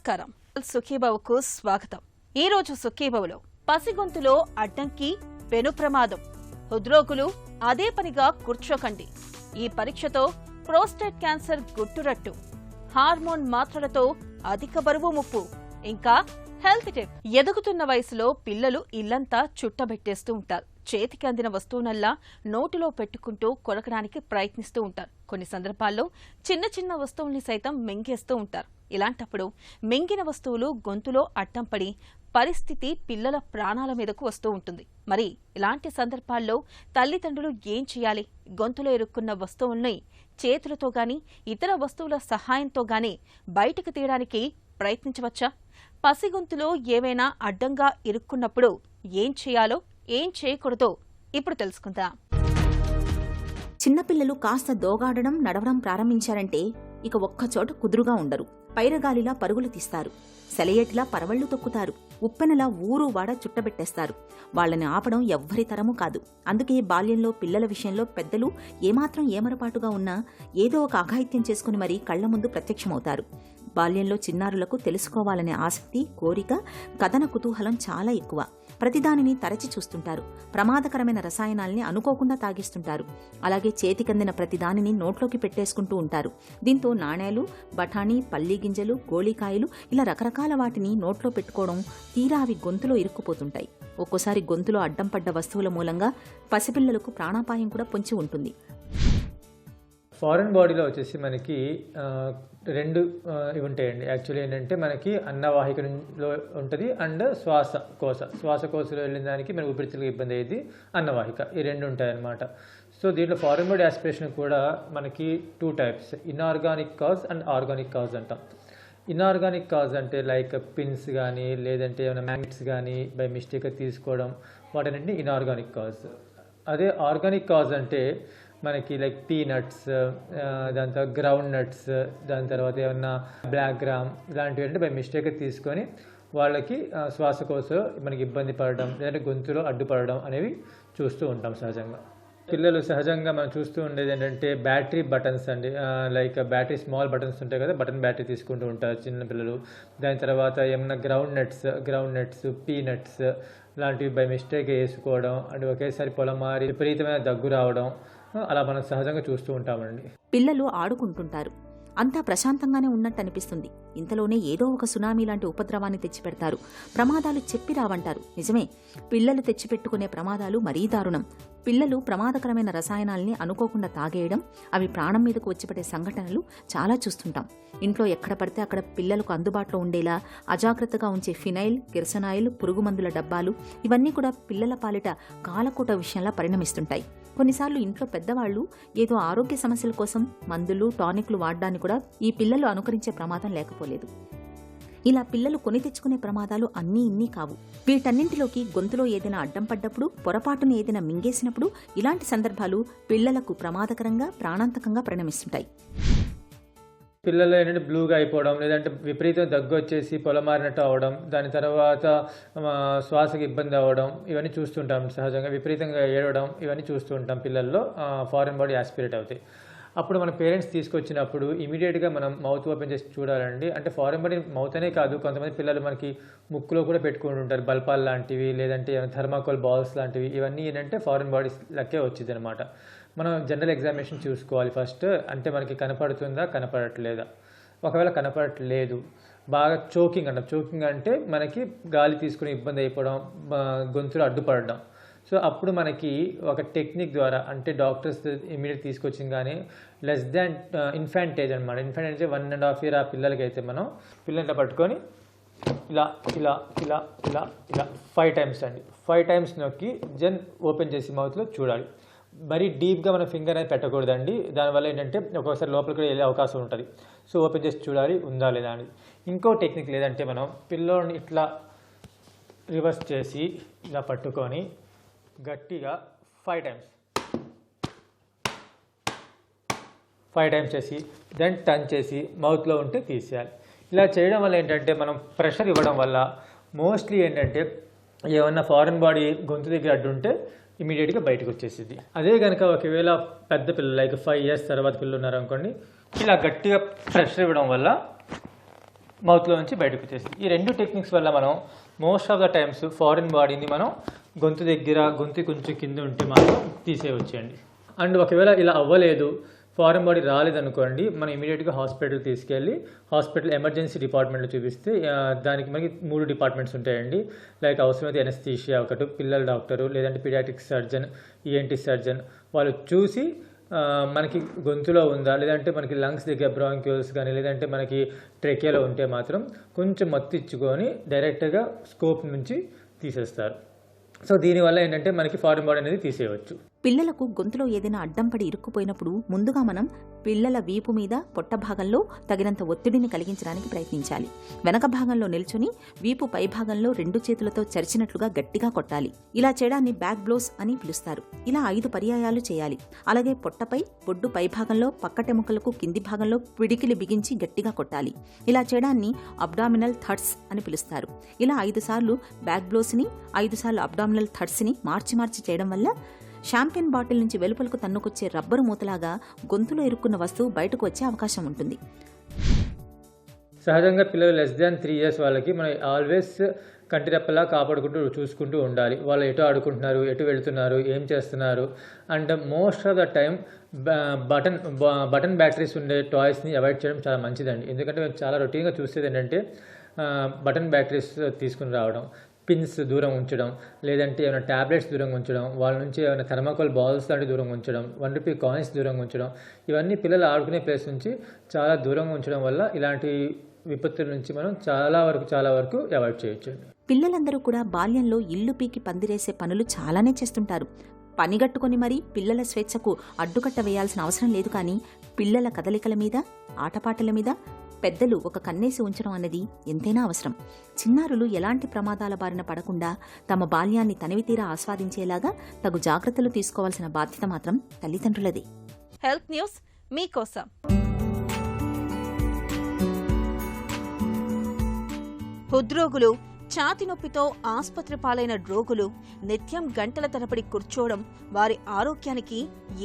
నమస్కారం. సుఖీభవకు స్వాగతం. ఈ రోజు సుఖీభవలో పసిగొంతులో అడ్డంకి, పెను ప్రమాదం. హృద్రోగులు అదే పనిగా కూర్చోకండి. ఈ పరీక్షతో ప్రోస్టేట్ క్యాన్సర్ గుట్టురట్టు, హార్మోన్ మాత్రలతో అధిక బరువు ముప్పు, ఇంకా హెల్త్ టిప్. ఎదుగుతున్న వయసులో పిల్లలు ఇల్లంతా చుట్టబెట్టేస్తూ ఉంటారు. చేతికి అందిన వస్తువునల్లా నోటిలో పెట్టుకుంటూ కొరకడానికి ప్రయత్నిస్తూ ఉంటారు. కొన్ని సందర్భాల్లో చిన్న చిన్న వస్తువుల్ని సైతం మింగేస్తూ ఉంటారు. ఇలాంటప్పుడు మింగిన వస్తువులు గొంతులో అడ్డం పడి పరిస్థితి పిల్లల ప్రాణాల మీదకు వస్తూ ఉంటుంది. మరి ఇలాంటి సందర్భాల్లో తల్లిదండ్రులు ఏం చేయాలి? గొంతులో ఇరుక్కున్న వస్తువుల్ని చేతులతో గాని ఇతర వస్తువుల సహాయంతో గాని బయటకు తీయడానికి ప్రయత్నించవచ్చా? పసిగొంతులో ఏవైనా అడ్డంగా ఇరుక్కున్నప్పుడు ఏం చేయాలో, ఏం చేయకూడదో ఇప్పుడు తెలుసుకుందాం. చిన్నపిల్లలు కాస్త దోగాడడం, నడవడం ప్రారంభించారంటే ఇక ఒక్కచోట కుదురుగా ఉండరు. పైరగాలిలా పరుగులు తీస్తారు, సెలయేటిలా పరవళ్లు తొక్కుతారు, ఉప్పెనలా ఊరు వాడ చుట్టబెట్టేస్తారు. వాళ్లని ఆపడం ఎవ్వరి తరమూ కాదు. అందుకే బాల్యంలో పిల్లల విషయంలో పెద్దలు ఏమాత్రం ఏమరపాటుగా ఉన్నా ఏదో ఒక అఘాయిత్యం చేసుకుని మరీ కళ్ల ముందు ప్రత్యక్షమవుతారు. బాల్యంలో చిన్నారులకు తెలుసుకోవాలనే ఆసక్తి, కోరిక, కథన కుతూహలం చాలా ఎక్కువ. ప్రతిదానిని తరచి చూస్తుంటారు. ప్రమాదకరమైన రసాయనాల్ని అనుకోకుండా తాగిస్తుంటారు. అలాగే చేతికందిన ప్రతిదానిని నోట్లోకి పెట్టేసుకుంటూ ఉంటారు. దీంతో నాణేలు, బఠానీ, పల్లి గింజలు, గోళీకాయలు ఇలా రకరకాల వాటిని నోట్లో పెట్టుకోవడం తీరా అవి గొంతులో ఇరుక్కుపోతుంటాయి. ఒక్కోసారి గొంతులో అడ్డం పడ్డ వస్తువుల మూలంగా పసిపిల్లలకు ప్రాణాపాయం కూడా పొంచి ఉంటుంది. ఫారెన్ బాడీలో వచ్చేసి మనకి రెండు ఇవి ఉంటాయండి. యాక్చువల్లీ ఏంటంటే మనకి అన్నవాహికలో ఉంటుంది అండ్ శ్వాసకోశలో వెళ్ళిన దానికి మనకి ఊపిరితిత్తులకు ఇబ్బంది అయ్యేది అన్నవాహిక. ఈ రెండు ఉంటాయన్నమాట. సో దీంట్లో ఫారెన్ బాడీ ఆస్పిరేషన్ కూడా మనకి 2 types, inorganic cause and organic cause అంటాం. ఇన్ఆర్గానిక్ కాజ్ అంటే లైక్ పిన్స్ కానీ లేదంటే ఏమైనా మ్యాగ్నెట్స్ కానీ బై మిస్టేక్ తీసుకోవడం, వాటన్నింటినీ ఇన్ఆర్గానిక్ కాజ్. అదే ఆర్గానిక్ కాజ్ అంటే మనకి లైక్ పీనట్స్, దాని తర్వాత గ్రౌండ్ నట్స్, దాని తర్వాత ఏమన్నా బ్లాక్ గ్రామ్ ఇలాంటివి అంటే బై మిస్టేక్ తీసుకొని వాళ్ళకి శ్వాసకోశ మనకి ఇబ్బంది పడడం లేదంటే గొంతులో అడ్డుపడడం అనేవి చూస్తూ ఉంటాం సహజంగా. పిల్లలు సహజంగా మనం చూస్తూ ఉండేది ఏంటంటే బ్యాటరీ బటన్స్ అండి, లైక్ బ్యాటరీ స్మాల్ బటన్స్ ఉంటాయి కదా, బటన్ బ్యాటరీ తీసుకుంటూ ఉంటారు చిన్నపిల్లలు. దాని తర్వాత ఏమన్నా గ్రౌండ్ నట్స్, పీనట్స్ లాంటివి బై మిస్టేక్ వేసుకోవడం అంటే ఒకేసారి పొలం మారి విపరీతమైన దగ్గు రావడం అలా మనం సహజంగా చూస్తూ ఉంటామండి. పిల్లలు ఆడుకుంటుంటారు, అంతా ప్రశాంతంగానే ఉన్నట్టు అనిపిస్తుంది. ఇంతలోనే ఏదో ఒక సునామీ లాంటి ఉపద్రవాన్ని తెచ్చిపెడతారు. ప్రమాదాలు చెప్పి రావంటారు. నిజమే, పిల్లలు తెచ్చిపెట్టుకునే ప్రమాదాలు మరీ దారుణం. పిల్లలు ప్రమాదకరమైన రసాయనాల్ని అనుకోకుండా తాగేయడం, అవి ప్రాణం మీదకు వచ్చిపడే సంఘటనలు చాలా చూస్తుంటాం. ఇంట్లో ఎక్కడ పడితే అక్కడ పిల్లలకు అందుబాటులో ఉండేలా అజాగ్రత్తగా ఉంచే ఫినైల్, కిరసనాయిల్, పురుగుమందుల డబ్బాలు ఇవన్నీ కూడా పిల్లల పాలిట కాలకూట విషయంలా పరిణమిస్తుంటాయి. కొన్నిసార్లు ఇంట్లో పెద్దవాళ్లు ఏదో ఆరోగ్య సమస్యల కోసం మందులు, టానిక్లు వాడడాన్ని కూడా ఈ పిల్లలు అనుకరించే ప్రమాదం లేకపోలేదు. ఇలా పిల్లలు కొని తెచ్చుకునే ప్రమాదాలు అన్నీ ఇన్ని కావు. వీటన్నింటిలోకి గొంతులో ఏదైనా అడ్డం పడ్డప్పుడు, పొరపాటును ఏదైనా మింగేసినప్పుడు ఇలాంటి సందర్భాలు పిల్లలకు ప్రమాదకరంగా, ప్రాణాంతకంగా పరిణమిస్తుంటాయి. పిల్లలు ఏంటంటే బ్లూగా అయిపోవడం, లేదంటే విపరీతం దగ్గు వచ్చేసి పొలమారినట్టు అవడం, దాని తర్వాత శ్వాసకి ఇబ్బంది అవ్వడం ఇవన్నీ చూస్తుంటాం సహజంగా. విపరీతంగా ఏడవడం ఇవన్నీ చూస్తూ ఉంటాం పిల్లల్లో ఫారెన్ బాడీ ఆస్పిరేట్ అవుతాయి. అప్పుడు మన పేరెంట్స్ తీసుకొచ్చినప్పుడు ఇమీడియట్గా మనం మౌత్ ఓపెన్ చేసి చూడాలండి. అంటే ఫారెన్ బాడీ మౌత్ అనే కాదు, కొంతమంది పిల్లలు మనకి ముక్కులో కూడా పెట్టుకుంటూ ఉంటారు, బల్పాల్ లాంటివి లేదంటే థర్మాకోల్ బాల్స్ లాంటివి. ఇవన్నీ ఏంటంటే ఫారెన్ బాడీస్ లెక్కే వచ్చింది అనమాట. మనం జనరల్ ఎగ్జామినేషన్ చూసుకోవాలి ఫస్ట్. అంటే మనకి కనపడుతుందా, కనపడట్లేదా. ఒకవేళ కనపడట్లేదు, బాగా చోకింగ్ అంటాం. చోకింగ్ అంటే మనకి గాలి తీసుకుని ఇబ్బంది అయిపోవడం, గొంతులో అడ్డుపడడం. సో అప్పుడు మనకి ఒక టెక్నిక్ ద్వారా అంటే డాక్టర్స్ ఇమీడియట్ తీసుకొచ్చింది కానీ లెస్ దాన్ ఇన్ఫాంట్ ఏజ్ అనమాట. ఇన్ఫాంట్ ఏజ్ 1.5 year ఆ పిల్లలకి అయితే మనం పిల్లల్ని పట్టుకొని ఇలా ఇలా ఇలా ఇలా ఇలా 5 times అండి, 5 times నొక్కి ఓపెన్ చేసి మౌత్లో చూడాలి. మరీ డీప్గా మన ఫింగర్ అనేది పెట్టకూడదండి. దానివల్ల ఏంటంటే ఒక్కొక్కసారి లోపలికి వెళ్ళే అవకాశం ఉంటుంది. సో ఓపెన్ చేసి చూడాలి ఉందా లేదా అని. ఇంకో టెక్నిక్ లేదంటే మనం పిల్లోని ఇట్లా రివర్స్ చేసి ఇలా పట్టుకొని గట్టిగా 5 times చేసి దెన్ టర్న్ చేసి మౌత్లో ఉంటే తీసేయాలి. ఇలా చేయడం వల్ల ఏంటంటే మనం ప్రెషర్ ఇవ్వడం వల్ల మోస్ట్లీ ఏంటంటే ఏమన్నా ఫారెన్ బాడీ గొంతు దగ్గర అడ్డుంటే ఇమీడియట్గా బయటకు వచ్చేసింది. అదే కనుక ఒకవేళ పెద్ద పిల్లలు లైక్ 5 years తర్వాత పిల్లలు ఉన్నారనుకోండి, ఇలా గట్టిగా ప్రెషర్ ఇవ్వడం వల్ల మౌత్లో నుంచి బయటకు వచ్చేసి. ఈ 2 టెక్నిక్స్ వల్ల మనం most of the times foreign బాడీని మనం గొంతు దగ్గర, గొంతు కొంచెం కింద ఉంటే మాత్రం తీసేయవచ్చండి. అండ్ ఒకవేళ ఇలా అవ్వలేదు, ఫారిన్ బాడీ రాలేదనుకోండి, మనం ఇమీడియట్గా హాస్పిటల్ తీసుకెళ్ళి హాస్పిటల్ ఎమర్జెన్సీ డిపార్ట్మెంట్లో చూపిస్తే దానికి మనకి 3 డిపార్ట్మెంట్స్ ఉంటాయండి. లైక్ అవసరమైతే ఎనస్థీషియా ఒకటి, పిల్లల డాక్టరు, లేదంటే పీడియాట్రిక్ సర్జన్, ఈఎన్టీ సర్జన్, వాళ్ళు చూసి మనకి గొంతులో ఉందా, లేదంటే మనకి లంగ్స్ దగ్గర బ్రాంక్యూల్స్ కానీ, లేదంటే మనకి ట్రెకియాలో ఉంటే మాత్రం కొంచెం మత్తు ఇచ్చుకొని డైరెక్ట్గా స్కోప్ నుంచి తీసేస్తారు. సో దీనివల్ల ఏంటంటే మనకి ఫారిన్ బాడీ అనేది తీసేయవచ్చు. పిల్లలకు గొంతులో ఏదైనా అడ్డం పడి ఇరుక్కుపోయినప్పుడు ముందుగా మనం పిల్లల వీపు మీద, పొట్ట భాగంలో తగినంత ఒత్తిడిని కలిగించడానికి ప్రయత్నించాలి. వెనక భాగంలో నిల్చుని వీపు పై భాగంలో 2 చేతులతో చరిచినట్లుగా గట్టిగా కొట్టాలి. ఇలా చేయడాన్ని బ్యాక్ బ్లోస్ అని పిలుస్తారు. ఇలా 5 పర్యాయాలు చేయాలి. అలాగే పొట్టపై, బొడ్డు పై భాగంలో, పక్కటెముకలకు కింది భాగంలో పిడికిలి బిగించి గట్టిగా కొట్టాలి. ఇలా చేయడాన్ని అబ్డామినల్ థర్డ్స్ అని పిలుస్తారు. ఇలా 5 సార్లు బ్యాక్ బ్లోస్ని, 5 సార్లు అబ్డామినల్ థర్డ్స్ని మార్చి చేయడం వల్ల షాంపెన్ బాటిల్ నుంచి వెలుపలకు తన్నుకొచ్చే రబ్బరు మూతలాగా గొంతులో ఇరుక్కున్న వస్తువు బయటకు వచ్చే అవకాశం ఉంటుంది. సహజంగా పిల్లలు <3 years వాళ్ళకి మనం ఆల్వేస్ కంటిరెప్పలా కాపాడుకుంటూ చూసుకుంటూ ఉండాలి. వాళ్ళు ఎటు ఆడుకుంటున్నారు, ఎటు వెళుతున్నారు, ఏం చేస్తున్నారు. And most of the time button batteries ఉండే టాయ్స్ని అవాయిడ్ చేయడం చాలా మంచిదండి. ఎందుకంటే మేము చాలా రొటీన్గా చూసేది ఏంటంటే బటన్ బ్యాటరీస్ తీసుకుని రావడం, పిన్స్ దూరం ఉంచడం, లేదంటే ఏమైనా ట్యాబ్లెట్స్ దూరంగా ఉంచడం, వాళ్ళ నుంచి ఏమైనా థర్మాకోల్ బాల్స్ లాంటి దూరంగా ఉంచడం, 1 రూపీ కాయిన్స్ దూరంగా ఉంచడం, ఇవన్నీ పిల్లలు ఆడుకునే ప్లేస్ నుంచి చాలా దూరంగా ఉంచడం వల్ల ఇలాంటి విపత్తుల నుంచి మనం చాలా వరకు అవాయిడ్ చేయొచ్చు. పిల్లలందరూ కూడా బాల్యంలో ఇల్లు పీకి పందిరేసే పనులు చాలానే చేస్తుంటారు. పనిగట్టుకొని మరీ పిల్లల స్వేచ్ఛకు అడ్డుకట్ట వేయాల్సిన అవసరం లేదు. కానీ పిల్లల కదలికల మీద, ఆటపాటల మీద పెద్దలు ఒక కన్నేసి ఉంచడం అన్నది ఎంతైనా అవసరం. చిన్నారులు ఎలాంటి ప్రమాదాల బారిన పడకుండా తమ బాల్యాన్ని తనివితీరా ఆస్వాదించేలాగా తగు జాగ్రత్తలు తీసుకోవాల్సిన బాధ్యత మాత్రం తల్లిదండ్రులదే. హెల్త్ న్యూస్ మీకోసం. హృద్రోగులు, ఛాతి నొప్పితో ఆస్పత్రి పాలైన రోగులు నిత్యం గంటల తరబడి కూర్చోవడం వారి ఆరోగ్యానికి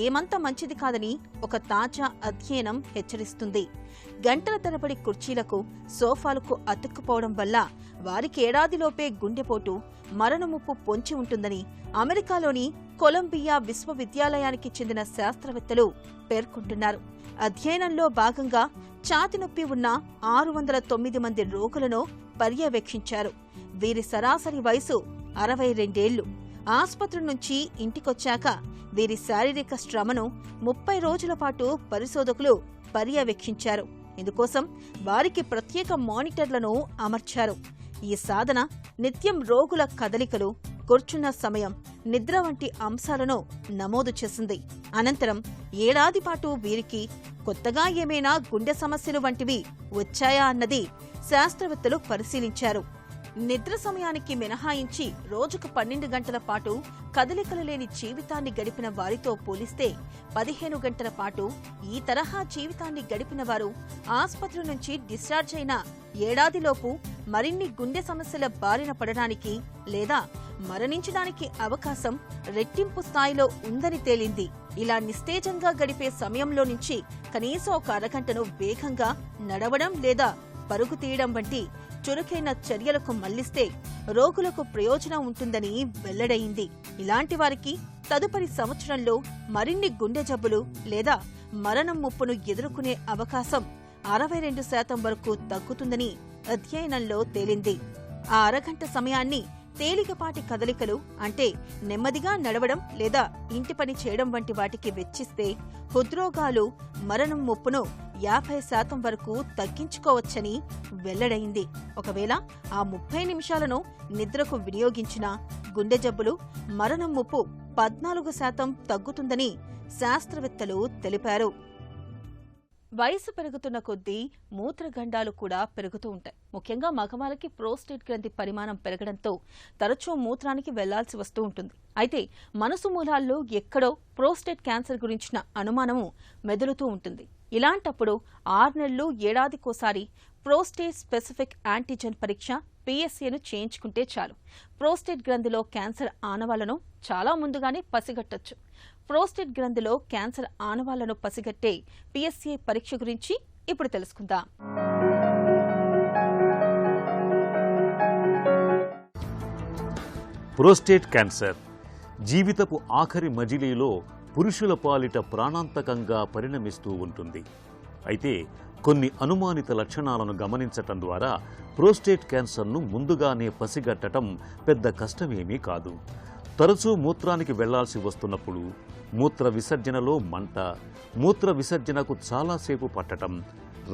ఏమంత మంచిది కాదని ఒక తాజా అధ్యయనం హెచ్చరిస్తుంది. గంటల తరబడి కుర్చీలకు, సోఫాలకు అతుక్కుపోవడం వల్ల వారికి ఏడాదిలోపే గుండెపోటు, మరణముప్పు పొంచి ఉంటుందని అమెరికాలోని కొలంబియా విశ్వవిద్యాలయానికి చెందిన శాస్త్రవేత్తలు పేర్కొంటున్నారు. అధ్యయనంలో భాగంగా ఛాతి నొప్పి ఉన్న 609 మంది రోగులను పర్యవేక్షించారు. వీరి సరాసరి వయసు 62 ఏళ్లు. ఆస్పత్రి నుంచి ఇంటికొచ్చాక వీరి శారీరక శ్రమను 30 రోజుల పాటు పరిశోధకులు పర్యవేక్షించారు. ఇందుకోసం వారికి ప్రత్యేక మానిటర్లను అమర్చారు. ఈ సాధన నిత్యం రోగుల కదలికలు, కూర్చున్న సమయం, నిద్ర వంటి అంశాలను నమోదు చేసింది. అనంతరం ఏడాది పాటు వీరికి కొత్తగా ఏమైనా గుండె సమస్యలు వంటివి వచ్చాయా అన్నది శాస్త్రవేత్తలు పరిశీలించారు. నిద్ర సమయానికి మినహాయించి రోజుకు 12 గంటల పాటు కదలికలు లేని జీవితాన్ని గడిపిన వారితో పోలిస్తే 15 గంటల పాటు ఈ తరహా జీవితాన్ని గడిపిన వారు ఆస్పత్రి నుంచి డిశ్చార్జ్ అయిన ఏడాదిలోపు మరిన్ని గుండె సమస్యల బారిన పడడానికి లేదా మరణించడానికి అవకాశం రెట్టింపు స్థాయిలో ఉందని తేలింది. ఇలా నిస్తేజంగా గడిపే సమయంలో నుంచి కనీసం ఒక అరగంటను వేగంగా నడవడం లేదా పరుగు తీయడం వంటి చురుకైన చర్యలకు మళ్లిస్తే రోగులకు ప్రయోజనం ఉంటుందని వెల్లడైంది. ఇలాంటి వారికి తదుపరి సంవత్సరంలో మరిన్ని గుండె జబ్బులు లేదా మరణం ముప్పును ఎదుర్కొనే అవకాశం 62% వరకు తగ్గుతుందని అధ్యయనంలో తేలింది. ఆ అరగంట సమయాన్ని తేలికపాటి కదలికలు అంటే నెమ్మదిగా నడవడం లేదా ఇంటి పని చేయడం వంటి వాటికి వెచ్చిస్తే హృద్రోగాలు, మరణం ముప్పును 50% వరకు తగ్గించుకోవచ్చని వెల్లడైంది. ఒకవేళ ఆ 30 నిమిషాలను నిద్రకు వినియోగించినా గుండె జబ్బులు, మరణం ముప్పు 14% తగ్గుతుందని శాస్త్రవేత్తలు తెలిపారు. వయసు పెరుగుతున్న కొద్దీ మూత్రగండాలు కూడా పెరుగుతూ ఉంటాయి. ముఖ్యంగా మగవాళ్ళకి ప్రోస్టేట్ గ్రంథి పరిమాణం పెరగడంతో తరచూ మూత్రానికి వెళ్లాల్సి వస్తూ ఉంటుంది. అయితే మనసు మూలాల్లో ఎక్కడో ప్రోస్టేట్ క్యాన్సర్ గురించిన అనుమానము మెదులుతూ ఉంటుంది. ఇలాంటప్పుడు 6 నెలలు, ఏడాదికోసారి ప్రోస్టేట్ స్పెసిఫిక్ యాంటీజెన్ పరీక్ష PSAను చేయించుకుంటే చాలు. ప్రోస్టేట్ గ్రంథిలో క్యాన్సర్ ఆనవాళ్లను చాలా ముందుగానే పసిగట్టొచ్చు. ప్రోస్టేట్ గ్రంథిలో క్యాన్సర్ ఆనవాళ్లను పసిగట్టే PSA పరీక్ష గురించి ఇప్పుడు తెలుసుకుందాం. ప్రోస్టేట్ క్యాన్సర్ జీవితపు ఆఖరి మజిలీలో పురుషుల పాలిట ప్రాణాంతకంగా పరిణమిస్తూ ఉంటుంది. అయితే కొన్ని అనుమానిత లక్షణాలను గమనించటం ద్వారా ప్రోస్టేట్ క్యాన్సర్ను ముందుగానే పసిగట్టడం పెద్ద కష్టమేమీ కాదు. తరచూ మూత్రానికి వెళ్లాల్సి వస్తున్నప్పుడు, మూత్ర విసర్జనలో మంట, మూత్ర విసర్జనకు చాలాసేపు పట్టటం,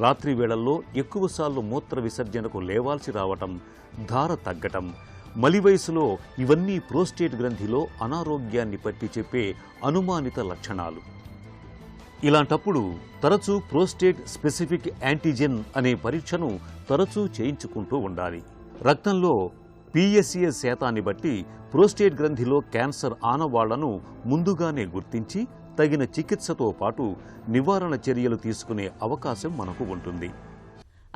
రాత్రి వేళల్లో ఎక్కువసార్లు మూత్ర విసర్జనకు లేవాల్సి రావటం, ధార తగ్గటం, మలి వయసులో ఇవన్నీ ప్రోస్టేట్ గ్రంథిలో అనారోగ్యాన్ని పట్టి చెప్పే అనుమానిత లక్షణాలు. ఇలాంటప్పుడు తరచూ ప్రోస్టేట్ స్పెసిఫిక్ యాంటీజెన్ అనే పరీక్షను తరచూ చేయించుకుంటూ ఉండాలి. రక్తంలో PSA శాతాన్ని బట్టి ప్రోస్టేట్ గ్రంథిలో క్యాన్సర్ ఆనవాళ్లను ముందుగానే గుర్తించి తగిన చికిత్సతో పాటు నివారణ చర్యలు తీసుకునే అవకాశం మనకు ఉంటుంది.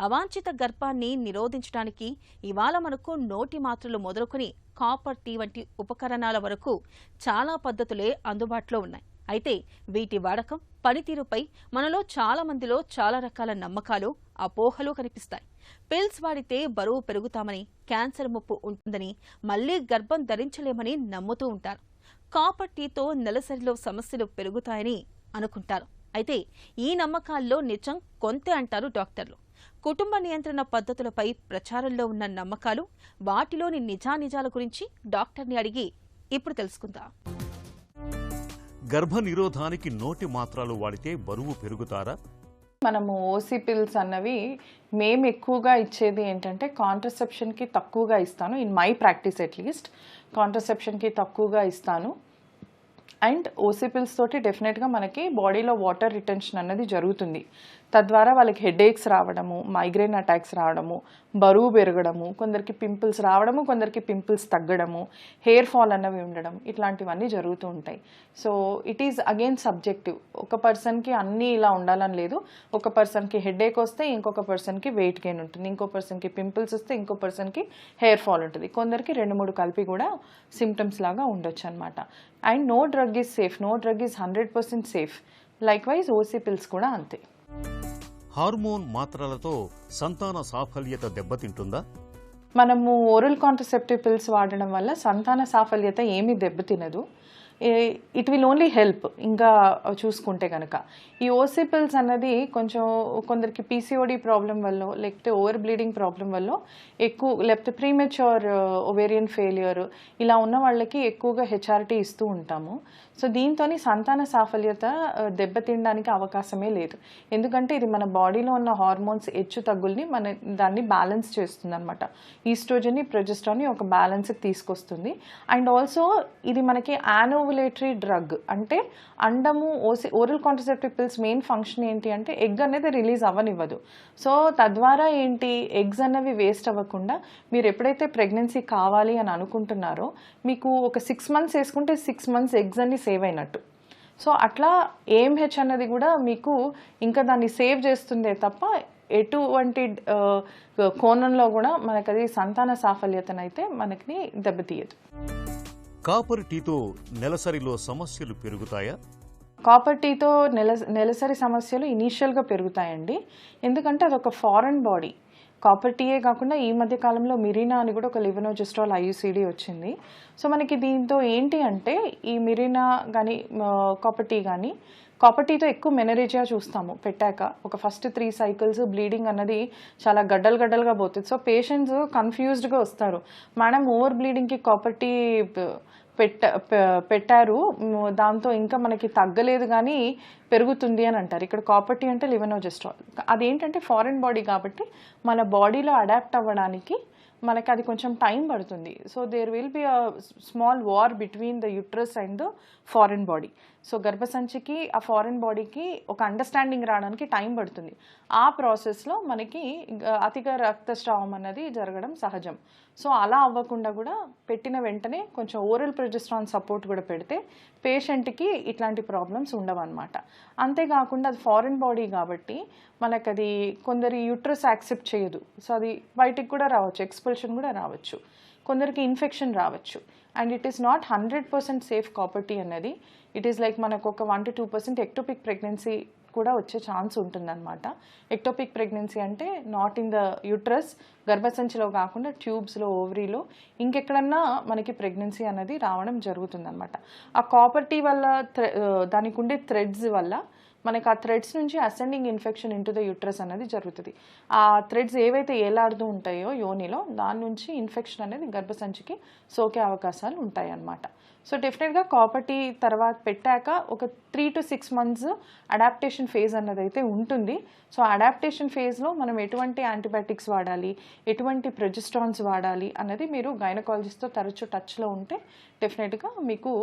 అవాంఛిత గర్భాన్ని నిరోధించడానికి ఇవాళ మనకు నోటి మాత్రలు మొదలుకొని కాపర్ టీ వంటి ఉపకరణాల వరకు చాలా పద్ధతులే అందుబాటులో ఉన్నాయి. అయితే వీటి వాడకం, పనితీరుపై మనలో చాలా మందిలో చాలా రకాల నమ్మకాలు, అపోహలు కనిపిస్తాయి. పిల్స్ వాడితే బరువు పెరుగుతామని, క్యాన్సర్ ముప్పు ఉంటుందని, మళ్లీ గర్భం ధరించలేమని నమ్ముతూ ఉంటారు. కాపర్ టీతో నెలసరిలో సమస్యలు పెరుగుతాయని అనుకుంటారు. అయితే ఈ నమ్మకాల్లో నిజం కొంతే అంటారు డాక్టర్లు. కుటుంబ నియంత్రణ పద్ధతులపై ప్రచారంలో ఉన్న నమ్మకాలు, వాటిలోని నిజానిజాల గురించి డాక్టర్ని అడిగి ఇప్పుడు తెలుసుకుందాం. గర్భ నిరోధానికి నోటి మాత్రలు వాడితే బరువు పెరుగుతారా? మనము ఓసీ పిల్స్ అన్నవి మేము ఎక్కువగా ఇచ్చేది ఏంటంటే కాంట్రసెప్షన్కి తక్కువగా ఇస్తాను. ఇన్ మై ప్రాక్టీస్ అట్లీస్ట్ కాంట్రసెప్షన్కి తక్కువగా ఇస్తాను. అండ్ ఓసీ పిల్స్ తోటి డెఫినెట్గా మనకి బాడీలో వాటర్ రిటెన్షన్ అన్నది జరుగుతుంది. తద్వారా వాళ్ళకి హెడేక్స్ రావడము, మైగ్రేన్ అటాక్స్ రావడము, బరువు పెరగడము, కొందరికి పింపుల్స్ రావడము, కొందరికి పింపుల్స్ తగ్గడము, హెయిర్ ఫాల్ అన్నవి ఉండడం, ఇట్లాంటివన్నీ జరుగుతూ ఉంటాయి. So it is again subjective. ఒక పర్సన్కి అన్నీ ఇలా ఉండాలని లేదు. ఒక పర్సన్కి హెడేక్ వస్తే ఇంకొక పర్సన్కి వెయిట్ గెయిన్ ఉంటుంది, ఇంకో పర్సన్కి పింపుల్స్ వస్తే ఇంకో పర్సన్కి హెయిర్ ఫాల్ ఉంటుంది, కొందరికి 2-3 కలిపి కూడా సిమ్టమ్స్ లాగా ఉండొచ్చు అనమాట. And no drug is safe, no drug is 100% safe. Likewise OC pills కూడా అంతే. హార్మోన్ మాత్రలతో సంతాన సాఫల్యత దెబ్బతింటుందా? మనము ఓరల్ కాంట్రసెప్టివ్ పిల్స్ వాడడం వల్ల సంతాన సాఫల్యత ఏమీ దెబ్బతినదు. It will only help. ఇంకా చూసుకుంటే కనుక ఈ ఓసీ పిల్స్ అన్నది కొంచెం కొందరికి PCOD ప్రాబ్లం వల్ల, లేకపోతే ఓవర్ బ్లీడింగ్ ప్రాబ్లం వల్ల ఎక్కువ, లేకపోతే ప్రీమెచ్యూర్ ఓవేరియన్ ఫెయిల్యూర్ ఇలా ఉన్న వాళ్ళకి ఎక్కువగా HRT ఇస్తూ ఉంటాము. సో దీంతో సంతాన సాఫల్యత దెబ్బతినడానికి అవకాశమే లేదు. ఎందుకంటే ఇది మన బాడీలో ఉన్న హార్మోన్స్ హెచ్చు తగ్గుల్ని దాన్ని బ్యాలెన్స్ చేస్తుంది అనమాట. ఈస్ట్రోజన్ని, ప్రొజెస్ట్రాన్ని ఒక బ్యాలెన్స్కి తీసుకొస్తుంది. అండ్ ఆల్సో ఇది మనకి యానోవులేటరీ డ్రగ్. అంటే అండము oral contraceptive pills main function ఏంటి అంటే ఎగ్ అనేది రిలీజ్ అవ్వనివ్వదు. సో తద్వారా ఏంటి, ఎగ్స్ అన్నవి వేస్ట్ అవ్వకుండా మీరు ఎప్పుడైతే ప్రెగ్నెన్సీ కావాలి అని అనుకుంటున్నారో మీకు ఒక 6 months వేసుకుంటే 6 months ఎగ్స్ అన్ని సేవ్ అయినట్టు. సో అట్లా AMH అన్నది కూడా మీకు ఇంకా దాన్ని సేవ్ చేస్తుందే తప్ప ఎటువంటి కోణంలో కూడా మనకది సంతాన సాఫల్యతనైతే మనకి దెబ్బతీయదు. కాపర్ టీతో నెలసరిలో సమస్యలు పెరుగుతాయా? కాపర్ టీతో నెలసరి సమస్యలు ఇనీషియల్గా పెరుగుతాయండి. ఎందుకంటే అదొక ఫారెన్ బాడీ. కాపర్ టీయే కాకుండా ఈ మధ్య కాలంలో మిరీనా అని కూడా ఒక లివెనోజెస్ట్రాల్ IUCD వచ్చింది. సో మనకి దీంతో ఏంటి అంటే ఈ మిరీనా కానీ కాపర్ టీ కానీ, కాపర్ టీతో ఎక్కువ మెనరేజియా చూస్తాము పెట్టాక. ఒక ఫస్ట్ 3 cycles బ్లీడింగ్ అన్నది చాలా గడ్డలుగా పోతుంది. సో పేషెంట్స్ కన్ఫ్యూజ్డ్గా వస్తారు, మేడం ఓవర్ బ్లీడింగ్కి కాపర్ టీ పెట్టారు, దాంతో ఇంకా మనకి తగ్గలేదు కానీ పెరుగుతుంది అని అంటారు. ఇక్కడ కాపర్ టీ అంటే లివెనోజెస్ట్రాల్. అదేంటంటే ఫారెన్ బాడీ కాబట్టి మన బాడీలో అడాప్ట్ అవ్వడానికి మనకి అది కొంచెం టైం పడుతుంది. So there will be a small war between the uterus and the foreign body. So గర్భసంచికి ఆ ఫారెన్ బాడీకి ఒక అండర్స్టాండింగ్ రావడానికి టైం పడుతుంది. ఆ ప్రాసెస్లో మనకి అధిక రక్తస్రావం అన్నది జరగడం సహజం. సో అలా అవ్వకుండా కూడా పెట్టిన వెంటనే కొంచెం ఓరల్ ప్రొజెస్ట్రాన్ సపోర్ట్ కూడా పెడితే పేషెంట్కి ఇట్లాంటి ప్రాబ్లమ్స్ ఉండవన్నమాట. అంతేకాకుండా అది ఫారెన్ బాడీ కాబట్టి మనకు అది కొందరి యూట్రస్ యాక్సెప్ట్ చేయదు. సో అది బయటికి కూడా రావచ్చు, ఎక్స్పల్షన్ కూడా రావచ్చు. కొందరికి ఇన్ఫెక్షన్ రావచ్చు. And it is not 100% safe copper tea అన్నది. ఇట్ ఈస్ లైక్ మనకు ఒక 1 to 2% ఎక్టోపిక్ ప్రెగ్నెన్సీ కూడా వచ్చే ఛాన్స్ ఉంటుందన్నమాట. ఎక్టోపిక్ ప్రెగ్నెన్సీ అంటే నాట్ ఇన్ ద యూట్రస్, గర్భసంచిలో కాకుండా ట్యూబ్స్లో, ఓవరీలో ఇంకెక్కడన్నా మనకి ప్రెగ్నెన్సీ అనేది రావడం జరుగుతుందన్నమాట. ఆ కాపర్ టీ వల్ల దానికి ఉండే థ్రెడ్స్ వల్ల మనకి ఆ థ్రెడ్స్ నుంచి ascending infection into the uterus అనేది జరుగుతుంది. ఆ థ్రెడ్స్ ఏవైతే ఏలాడుతూ ఉంటాయో యోనిలో, దాని నుంచి ఇన్ఫెక్షన్ అనేది గర్భసంచికి సోకే అవకాశాలు ఉంటాయి అన్నమాట. సో డెఫినెట్గా కాపర్ టీ తర్వాత పెట్టాక ఒక 3 to 6 months అడాప్టేషన్ ఫేజ్ అన్నది అయితే ఉంటుంది. సో అడాప్టేషన్ ఫేజ్లో మనం ఎటువంటి యాంటీబయాటిక్స్ వాడాలి, ఎటువంటి ప్రొజెస్ట్రాన్స్ వాడాలి అన్నది మీరు గైనకాలజిస్ట్తో తరచూ టచ్లో ఉంటే డెఫినెట్గా మీకు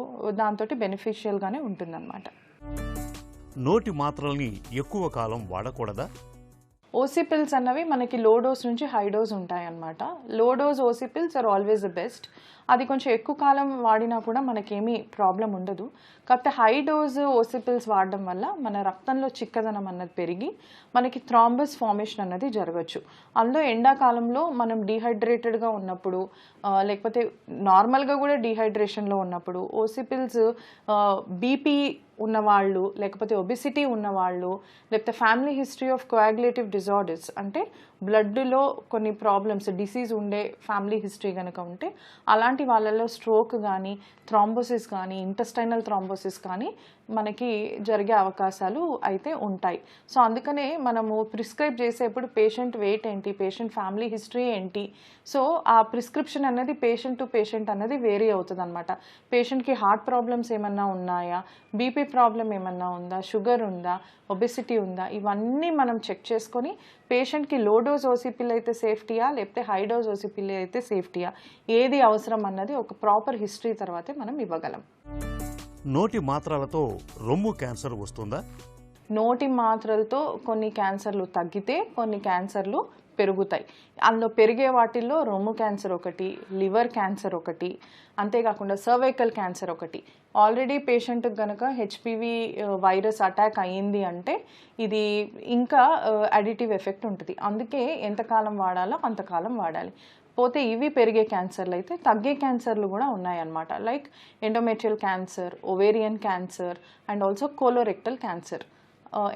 దాంతో బెనిఫిషియల్గానే ఉంటుందన్నమాట. నోటి మాత్రల్ని ఎక్కువ కాలం వాడకూడదా? ఓసీ పిల్స్ అన్నవి మనకి లో డోస్ నుంచి హై డోస్ ఉంటాయన్నమాట. Low dose OC pills are always the best. అది కొంచెం ఎక్కువ కాలం వాడినా కూడా మనకేమీ ప్రాబ్లం ఉండదు. కాకపోతే హై డోస్ ఓసీ పిల్స్ వాడడం వల్ల మన రక్తంలో చిక్కదనం అన్నది పెరిగి మనకి థ్రాంబస్ ఫార్మేషన్ అన్నది జరగచ్చు. అందులో ఎండాకాలంలో మనం డీహైడ్రేటెడ్గా ఉన్నప్పుడు, లేకపోతే నార్మల్గా కూడా డీహైడ్రేషన్లో ఉన్నప్పుడు ఓసీ పిల్స్ బీపీ ఉన్నవాళ్ళు, లేకపోతే ఒబిసిటీ ఉన్నవాళ్ళు, లేకపోతే ఫ్యామిలీ హిస్టరీ ఆఫ్ కోయాగులేటివ్ డిజార్డర్స్ అంటే బ్లడ్లో కొన్ని ప్రాబ్లమ్స్, డిసీజ్ ఉండే ఫ్యామిలీ హిస్టరీ కనుక ఉంటే అలాంటి వాళ్ళలో స్ట్రోక్ కానీ, థ్రాంబోసిస్ కానీ, ఇంటెస్టైనల్ థ్రాంబోసిస్ కానీ మనకి జరిగే అవకాశాలు అయితే ఉంటాయి. సో అందుకనే మనము ప్రిస్క్రైబ్ చేసేప్పుడు పేషెంట్ వెయిట్ ఏంటి, పేషెంట్ ఫ్యామిలీ హిస్టరీ ఏంటి, సో ఆ ప్రిస్క్రిప్షన్ అనేది పేషెంట్ టు పేషెంట్ అనేది వేరీ అవుతుంది అనమాట. పేషెంట్కి హార్ట్ ప్రాబ్లమ్స్ ఏమన్నా ఉన్నాయా, బీపీ ప్రాబ్లం ఏమన్నా ఉందా, షుగర్ ఉందా, ఒబెసిటీ ఉందా, ఇవన్నీ మనం చెక్ చేసుకొని పేషెంట్కి లో డోస్ ఓసీపీలు అయితే సేఫ్టీయా, లేకపోతే హై డోస్ ఓసీపీలు అయితే సేఫ్టీయా, ఏది అవసరం అన్నది ఒక ప్రాపర్ హిస్టరీ తర్వాతే మనం ఇవ్వగలం. నోటి మాత్రలతో రొమ్ము క్యాన్సర్ వస్తుందా? నోటి మాత్రలతో కొన్ని క్యాన్సర్లు తగ్గితే కొన్ని క్యాన్సర్లు పెరుగుతాయి. అందులో పెరిగే వాటిల్లో రొమ్ము క్యాన్సర్ ఒకటి, లివర్ క్యాన్సర్ ఒకటి, అంతేకాకుండా సర్వైకల్ క్యాన్సర్ ఒకటి. ఆల్రెడీ పేషెంట్కి కనుక హెచ్పివి వైరస్ అటాక్ అయ్యింది అంటే ఇది ఇంకా అడిటివ్ ఎఫెక్ట్ ఉంటుంది. అందుకే ఎంతకాలం వాడాలో అంతకాలం వాడాలి. పోతే ఇవి పెరిగే క్యాన్సర్లు అయితే తగ్గే క్యాన్సర్లు కూడా ఉన్నాయన్నమాట. Like endometrial cancer, ovarian cancer and also colorectal cancer.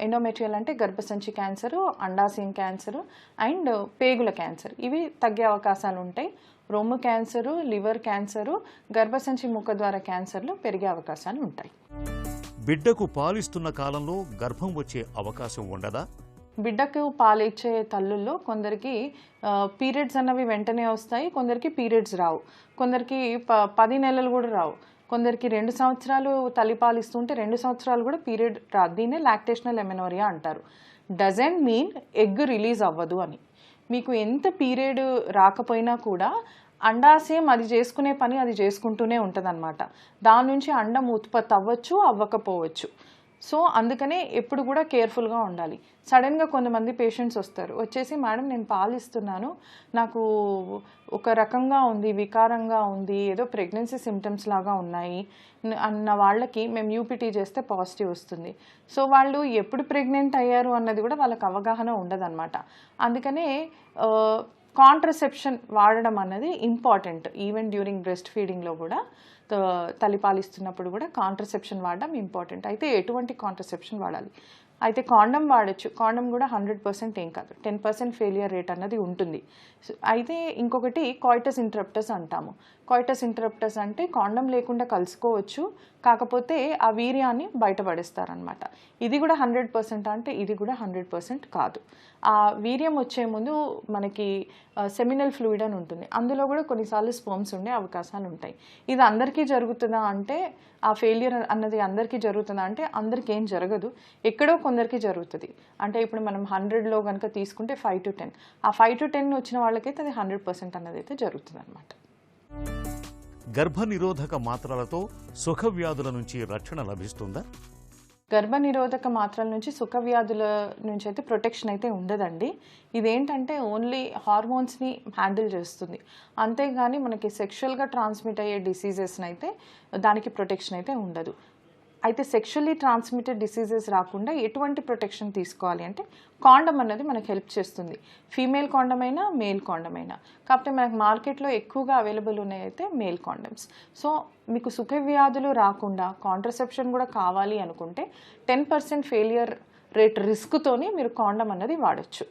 Endometrial అంటే గర్భసంచి క్యాన్సరు, అండాశయం క్యాన్సరు అండ్ పేగుల క్యాన్సర్, ఇవి తగ్గే అవకాశాలు ఉంటాయి. రొమ్ము క్యాన్సరు, లివర్ క్యాన్సరు, గర్భసంచి ముఖద్వార క్యాన్సర్లు పెరిగే అవకాశాలు ఉంటాయి. బిడ్డకు పాలిస్తున్న కాలంలో గర్భం వచ్చే అవకాశం ఉండదా? బిడ్డకు పాలిచ్చే తల్లుల్లో కొందరికి పీరియడ్స్ అన్నవి వెంటనే వస్తాయి, కొందరికి పీరియడ్స్ రావు, కొందరికి 10 నెలలు కూడా రావు, కొందరికి 2 సంవత్సరాలు తల్లిపాలు ఇస్తుంటే 2 సంవత్సరాలు కూడా పీరియడ్ రాదు. దీన్నే లాక్టేషనల్ ఎమెనోరియా అంటారు. డజంట్ మీన్ ఎగ్ రిలీజ్ అవ్వదు అని. మీకు ఎంత పీరియడ్ రాకపోయినా కూడా అండాశయం అది చేసుకునే పని అది చేసుకుంటూనే ఉంటుంది అనమాట. దాని నుంచి అండం ఉత్పత్తి అవ్వచ్చు, అవ్వకపోవచ్చు. సో అందుకనే ఎప్పుడు కూడా కేర్ఫుల్గా ఉండాలి. సడన్గా కొంతమంది పేషెంట్స్ వస్తారు, వచ్చేసి మేడం నేను పాలు ఇస్తున్నాను, నాకు ఒక రకంగా ఉంది, వికారంగా ఉంది, ఏదో ప్రెగ్నెన్సీ సిమ్టమ్స్ లాగా ఉన్నాయి అన్న వాళ్ళకి మేము యూపీటీ చేస్తే పాజిటివ్ వస్తుంది. సో వాళ్ళు ఎప్పుడు ప్రెగ్నెంట్ అయ్యారు అన్నది కూడా వాళ్ళకి అవగాహన ఉండదన్నమాట. అందుకనే కాంట్రసెప్షన్ వాడడం అన్నది ఇంపార్టెంట్. ఈవెన్ డ్యూరింగ్ బ్రెస్ట్ ఫీడింగ్లో కూడా తల్లిపాలిస్తున్నప్పుడు కూడా కాంట్రసెప్షన్ వాడడం ఇంపార్టెంట్. అయితే ఎటువంటి కాంట్రసెప్షన్ వాడాలి? అయితే కాండం వాడచ్చు. కాండం కూడా 100% ఏం కాదు, 10% ఫెయిలియర్ రేట్ అన్నది ఉంటుంది. అయితే ఇంకొకటి కాయిటస్ ఇంటరప్టస్ అంటాము. కాయిటస్ ఇంటరప్టస్ అంటే కాండం లేకుండా కలుసుకోవచ్చు, కాకపోతే ఆ వీర్యాన్ని బయటపడేస్తారనమాట. ఇది కూడా 100% అంటే ఇది కూడా 100% కాదు. ఆ వీర్యం వచ్చే ముందు మనకి సెమినల్ ఫ్లూయిడ్ అని ఉంటుంది, అందులో కూడా కొన్నిసార్లు స్పర్మ్స్ ఉండే అవకాశాలు ఉంటాయి. ఇది అందరికీ జరుగుతుందా అంటే, ఆ ఫెయిలియర్ అన్నది అందరికీ జరుగుతుందా అంటే అందరికీ ఏం జరగదు, ఎక్కడో కొందరికి జరుగుతుంది. అంటే ఇప్పుడు మనం 100లో కనుక తీసుకుంటే 5 to 10, ఆ 5 to 10 వచ్చిన వాళ్ళకైతే అది 100% అన్నది అయితే జరుగుతుంది అనమాట. గర్భనిరోధక మాత్రలతో సుఖవ్యాధుల నుంచి రక్షణ లభిస్తుందా? గర్భనిరోధక మాత్రల నుంచి సుఖవ్యాధుల నుంచి అయితే ప్రొటెక్షన్ అయితే ఉండదండి. ఇదేంటంటే ఓన్లీ హార్మోన్స్ని హ్యాండిల్ చేస్తుంది, అంతేగాని మనకి సెక్షువల్గా ట్రాన్స్మిట్ అయ్యే డిసీజెస్ని అయితే దానికి ప్రొటెక్షన్ అయితే ఉండదు. అయితే సెక్షువల్లీ ట్రాన్స్మిటెడ్ డిసీజెస్ రాకుండా ఎటువంటి ప్రొటెక్షన్ తీసుకోవాలి అంటే కాండమ్ అన్నది మనకు హెల్ప్ చేస్తుంది. ఫీమేల్ కాండమ్ అయినా మేల్ కాండమ్ అయినా. కాకపోతే మనకు మార్కెట్లో ఎక్కువగా అవైలబుల్ ఉన్నాయి అయితే మేల్ కాండమ్స్. సో మీకు సుఖ వ్యాధులు రాకుండా కాంట్రసెప్షన్ కూడా కావాలి అనుకుంటే 10% ఫెయిలియర్ రేట్ రిస్క్తోని మీరు కాండమ్ అన్నది వాడచ్చు.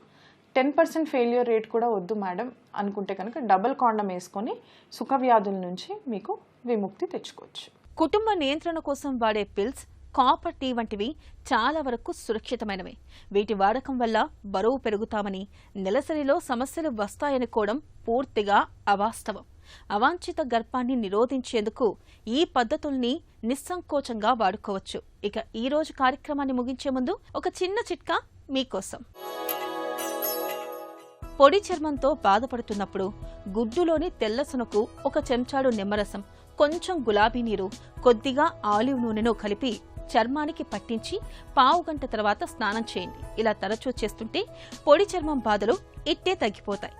10% ఫెయిలియర్ రేట్ కూడా వద్దు మేడం అనుకుంటే కనుక డబుల్ కాండమ్ వేసుకొని సుఖ వ్యాధుల నుంచి మీకు విముక్తి తెచ్చుకోవచ్చు. కుటుంబ నియంత్రణ కోసం వాడే పిల్స్, కాపర్ టీ వంటివి చాలా వరకు సురక్షితమైనవే. వీటి వాడకం వల్ల బరువు పెరుగుతామని, నెలసరిలో సమస్యలు వస్తాయనుకోవడం పూర్తిగా అవాస్తవం. అవాంఛిత గర్భాన్ని నిరోధించేందుకు ఈ పద్ధతుల్ని నిస్సంకోచంగా వాడుకోవచ్చు. ఇక ఈ రోజు కార్యక్రమాన్ని ముగించే ముందు ఒక చిన్న చిట్కా మీకోసం. పొడి చర్మంతో బాధపడుతున్నప్పుడు గుడ్డులోని తెల్లసునకు ఒక చెంచాడు నిమ్మరసం, కొంచెం గులాబీ నీరు, కొద్దిగా ఆలివ్ నూనెను కలిపి చర్మానికి పట్టించి 15 గంటల తర్వాత స్నానం చేయండి. ఇలా తరచూ చేస్తుంటే పొడి చర్మం బాధలు ఇట్టే తగ్గిపోతాయి.